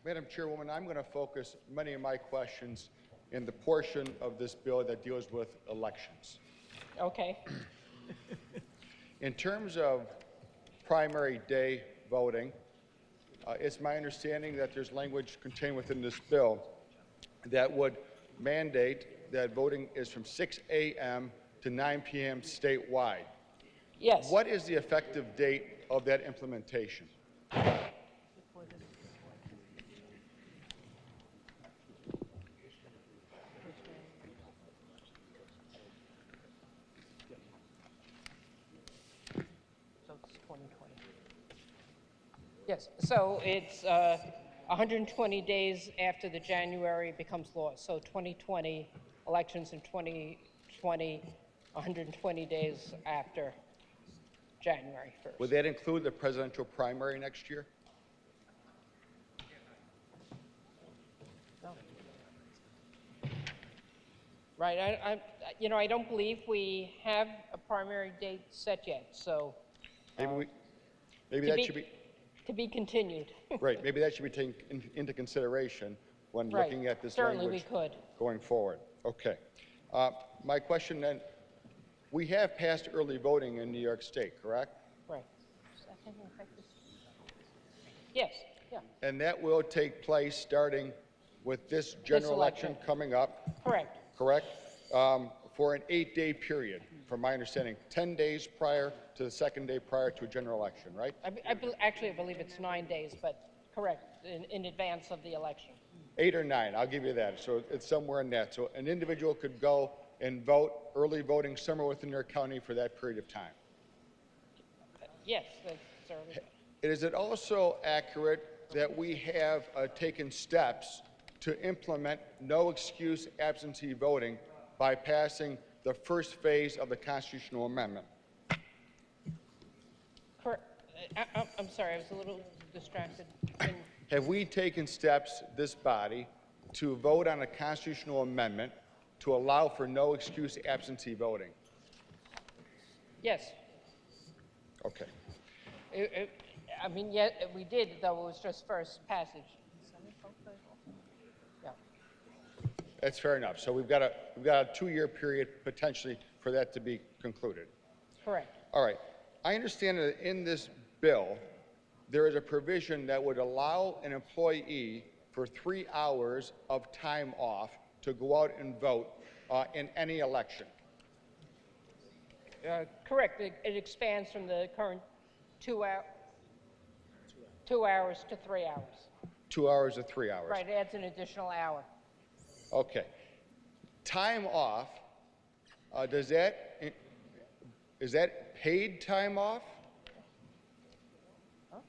Madam Chairwoman, I'm going to focus many of my questions in the portion of this bill that deals with elections. Okay. In terms of primary day voting, it's my understanding that there's language contained within this bill that would mandate that voting is from 6 a.m. to 9 p.m. statewide. Yes. What is the effective date of that implementation? Yes, so it's 120 days after the January becomes law. So 2020 elections in 2020, 120 days after January 1st. Would that include the presidential primary next year? No. Right, I don't believe we have a primary date set yet, so. Maybe that should be. To be continued. Right, maybe that should be taken into consideration when looking at this Certainly language we could. going forward. Okay. My question then, we have passed early voting in New York State, correct? Right. Yes, yeah. And that will take place starting with this general election coming up. Correct. Correct? For an 8-day period, from my understanding, 10 days prior to the second day prior to a general election, right? Actually, I believe it's 9 days, but correct, in advance of the election. 8 or 9, I'll give you that. So it's somewhere in that. So an individual could go and vote, early voting somewhere within their county for that period of time. Yes, that's early. Is it also accurate that we have taken steps to implement no excuse absentee voting by passing the first phase of the constitutional amendment? Correct. I'm sorry, I was a little distracted. Have we taken steps, this body, to vote on a constitutional amendment to allow for no excuse absentee voting? Yes. Okay. Yeah, we did, though it was just first passage. Yeah. That's fair enough. So we've got a 2-year period potentially for that to be concluded. Correct. All right. I understand that in this bill, there is a provision that would allow an employee for 3 hours of time off to go out and vote in any election. Correct. It expands from the current 2 hours to 3 hours. 2 hours to 3 hours. Right. It adds an additional hour. Okay. Time off, is that paid time off? Huh?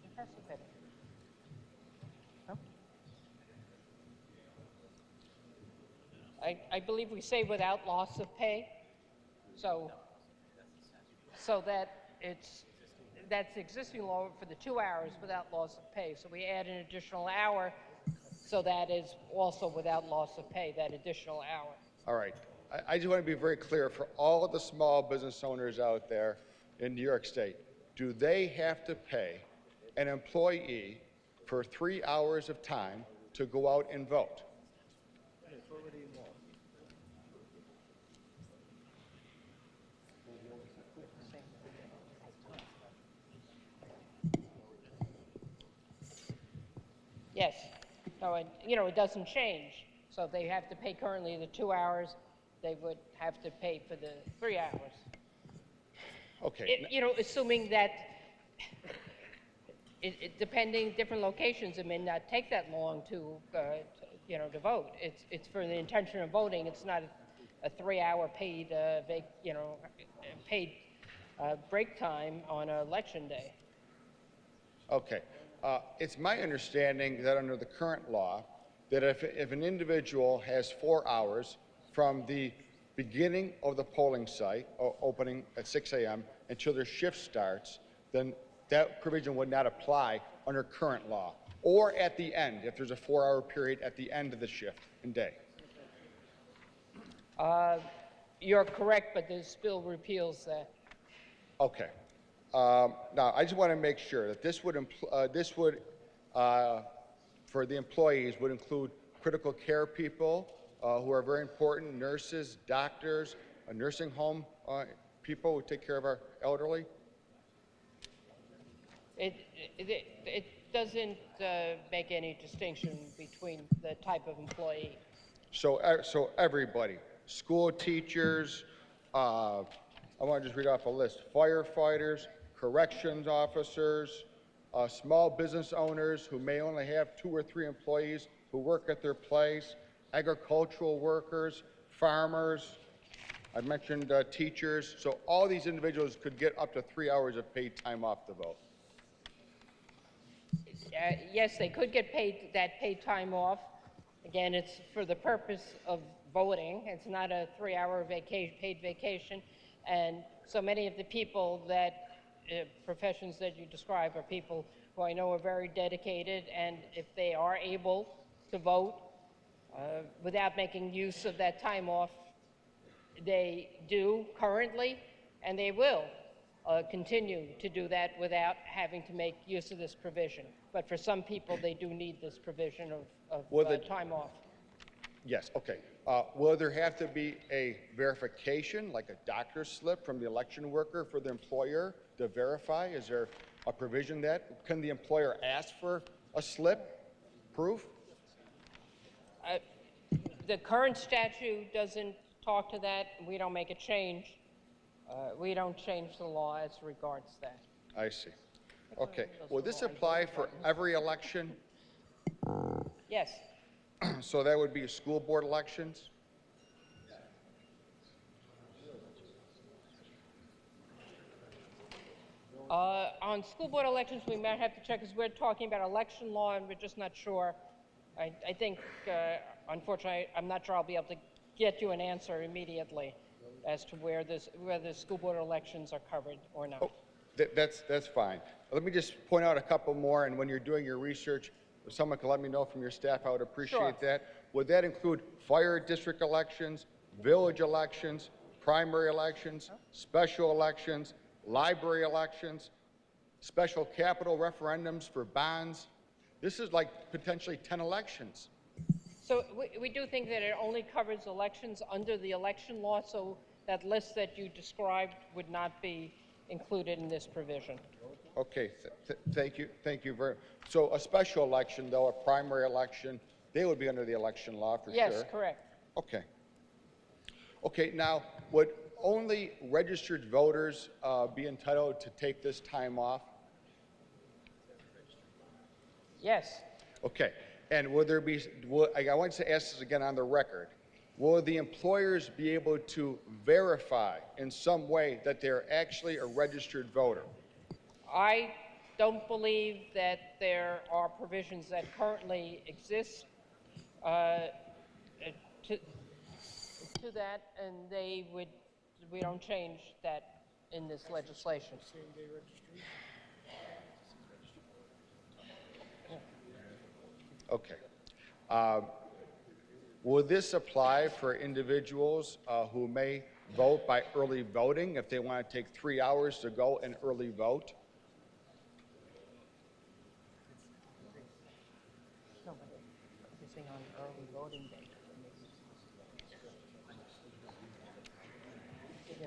It has to be. Huh? I believe we say without loss of pay, so that that's existing law for the 2 hours without loss of pay. So we add an additional hour, so that is also without loss of pay, that additional hour. All right. I just want to be very clear for all of the small business owners out there in New York State. Do they have to pay an employee for 3 hours of time to go out and vote? Yes. No, it doesn't change. So they have to pay currently the 2 hours. They would have to pay for the 3 hours. Okay. Assuming that, depending different locations, it may not take that long to vote. It's for the intention of voting. It's not a 3-hour paid, paid break time on election day. Okay. It's my understanding that under the current law, that if an individual has 4 hours from the beginning of the polling site, opening at 6 a.m., until their shift starts, then that provision would not apply under current law, or at the end, if there's a 4-hour period at the end of the shift and day. You're correct, but this bill repeals that. Okay. Now, I just want to make sure that this would for the employees would include critical care people who are very important, nurses, doctors, nursing home people who take care of our elderly? It doesn't make any distinction between the type of employee. So everybody, school teachers, I want to just read off a list: firefighters, corrections officers, small business owners who may only have 2 or 3 employees who work at their place, agricultural workers, farmers. I mentioned teachers. So all these individuals could get up to 3 hours of paid time off to vote. Yes, they could get paid time off. Again, it's for the purpose of voting. It's not a 3-hour paid vacation. And so many of the people that, professions that you describe are people who I know are very dedicated, and if they are able to vote without making use of that time off, they do currently, and they will continue to do that without having to make use of this provision. But for some people, they do need this provision of time off. Yes, okay. Will there have to be a verification, like a doctor's slip from the election worker for the employer to verify? Is there a provision that? Can the employer ask for a slip, proof? The current statute doesn't talk to that. We don't make a change. We don't change the law as regards that. I see. Okay. Will this apply for every election? Yes. So that would be school board elections? On school board elections, we might have to check because we're talking about election law and we're just not sure. I think, unfortunately, I'm not sure I'll be able to get you an answer immediately as to whether school board elections are covered or not. Oh, that's fine. Let me just point out a couple more, and when you're doing your research, if someone could let me know from your staff, I would appreciate Sure. that. Would that include fire district elections, village elections, primary elections, special elections, library elections, special capital referendums for bonds? This is like potentially 10 elections. So we do think that it only covers elections under the election law, so that list that you described would not be included in this provision. Okay, thank you very much. So a special election, though, a primary election, they would be under the election law for sure? Yes, correct. Okay. Okay, now, would only registered voters be entitled to take this time off? Yes. Okay, and would there be, I want to ask this again on the record, will the employers be able to verify in some way that they're actually a registered voter? I don't believe that there are provisions that currently exist to that, and we don't change that in this legislation. Okay. Will this apply for individuals who may vote by early voting if they want to take 3 hours to go and early vote? No, but focusing on early voting day. Yeah.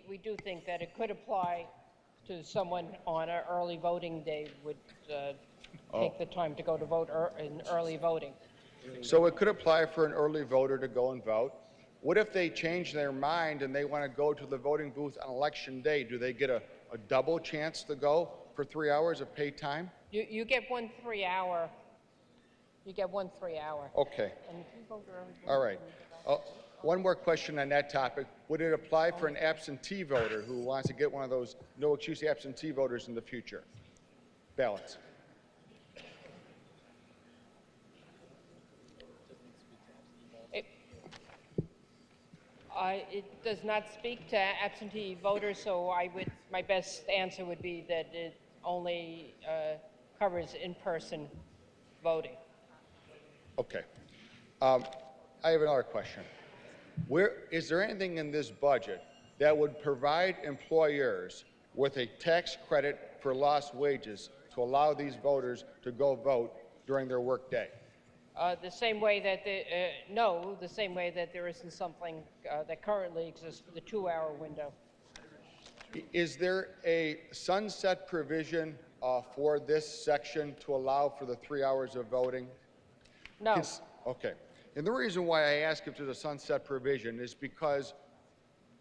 We do think that it could apply to someone on an early voting day would take the time to go to vote in early voting. So it could apply for an early voter to go and vote. What if they change their mind and they want to go to the voting booth on election day? Do they get a double chance to go for 3 hours of paid time? You get 1 3-hour. You get 1 3-hour. Okay. And if you vote early voting, All right. One more question on that topic. Would it apply for an absentee voter who wants to get one of those no excuse absentee voters in the future? Ballots. It does not speak to absentee voters, so my best answer would be that it only covers in-person voting. Okay. I have another question. Is there anything in this budget that would provide employers with a tax credit for lost wages to allow these voters to go vote during their workday? The same way that no, the same way that there isn't something that currently exists for the 2-hour window. Is there a sunset provision for this section to allow for the 3 hours of voting? No. Okay. And the reason why I ask if there's a sunset provision is because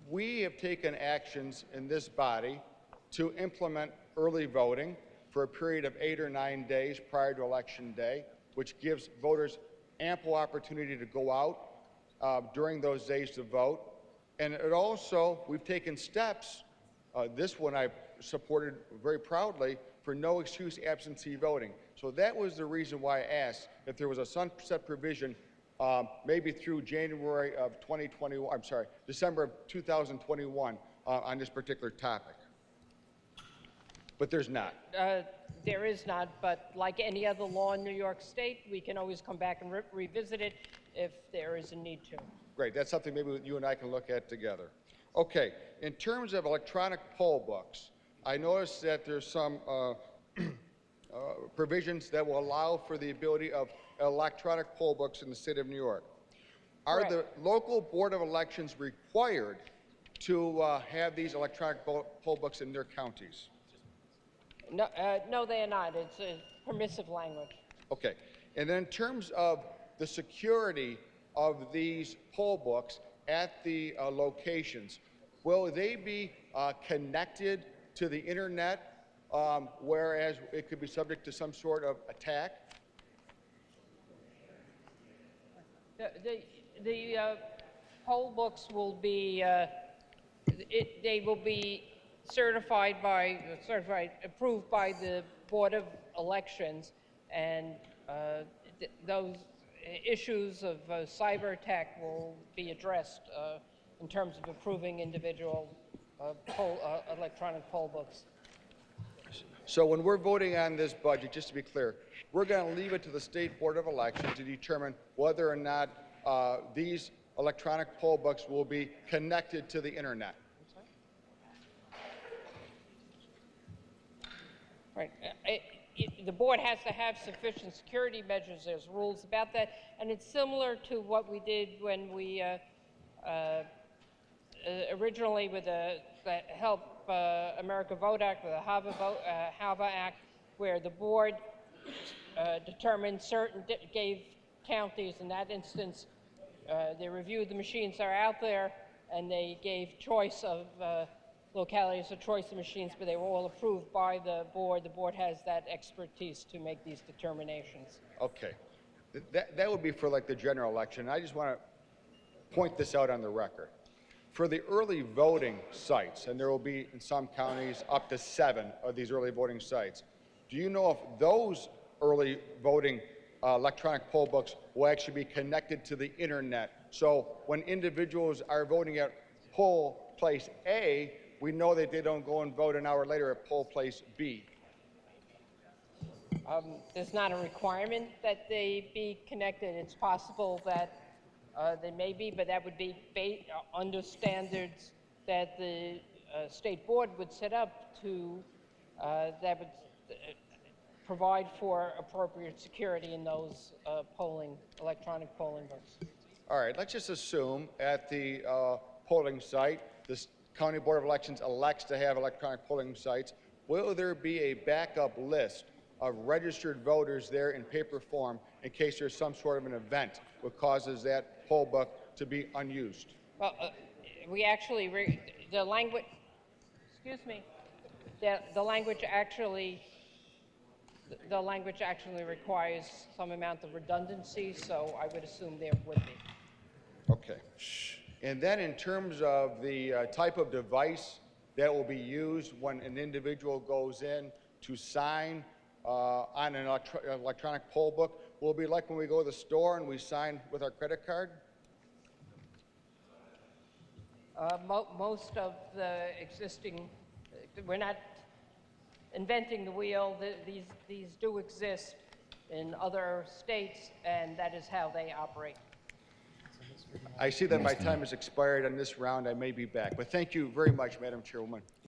we have taken actions in this body to implement early voting for a period of 8 or 9 days prior to Election Day, which gives voters ample opportunity to go out during those days to vote. And it also, we've taken steps, this one I've supported very proudly, for no excuse absentee voting. So that was the reason why I asked if there was a sunset provision maybe through January of 2021, I'm sorry, December of 2021 on this particular topic. But there's not. There is not, but like any other law in New York State, we can always come back and revisit it if there is a need to. Great, that's something maybe you and I can look at together. Okay, in terms of electronic poll books, I noticed that there's some provisions that will allow for the ability of electronic poll books in the state of New York. Are the local Board of Elections required to have these electronic poll books in their counties? No, no, they are not. It's a permissive language. Okay, and then in terms of the security of these poll books at the locations, will they be connected to the internet, whereas it could be subject to some sort of attack? The poll books will be, they will be approved by the Board of Elections, and those issues of cyber attack will be addressed in terms of approving individual electronic poll books. So when we're voting on this budget, just to be clear, we're going to leave it to the State Board of Elections to determine whether or not these electronic poll books will be connected to the internet. Right. The board has to have sufficient security measures. There's rules about that, and it's similar to what we did when we originally with the Help America Vote Act, with the HAVA Act, where the board determined gave counties in that instance, they reviewed the machines that are out there, and they gave choice of localities of choice of machines, but they were all approved by the board. The board has that expertise to make these determinations. Okay. That would be for like the general election. I just want to point this out on the record. For the early voting sites, and there will be in some counties up to 7 of these early voting sites, do you know if those early voting electronic poll books will actually be connected to the internet? So when individuals are voting at poll place A, we know that they don't go and vote an hour later at poll place B. There's not a requirement that they be connected. It's possible that they may be, but that would be under standards that the state board would set up to that would provide for appropriate security in those electronic polling books. All right, let's just assume at the polling site, the County Board of Elections elects to have electronic polling sites. Will there be a backup list of registered voters there in paper form in case there's some sort of an event that causes that poll book to be unused? Well, we actually, the language, excuse me, the language actually requires some amount of redundancy, so I would assume there would be. Okay. And then in terms of the type of device that will be used when an individual goes in to sign on an electronic poll book, will it be like when we go to the store and we sign with our credit card? Most of the existing, we're not inventing the wheel. These do exist in other states, and that is how they operate. I see that my time has expired on this round. I may be back. But thank you very much, Madam Chairwoman.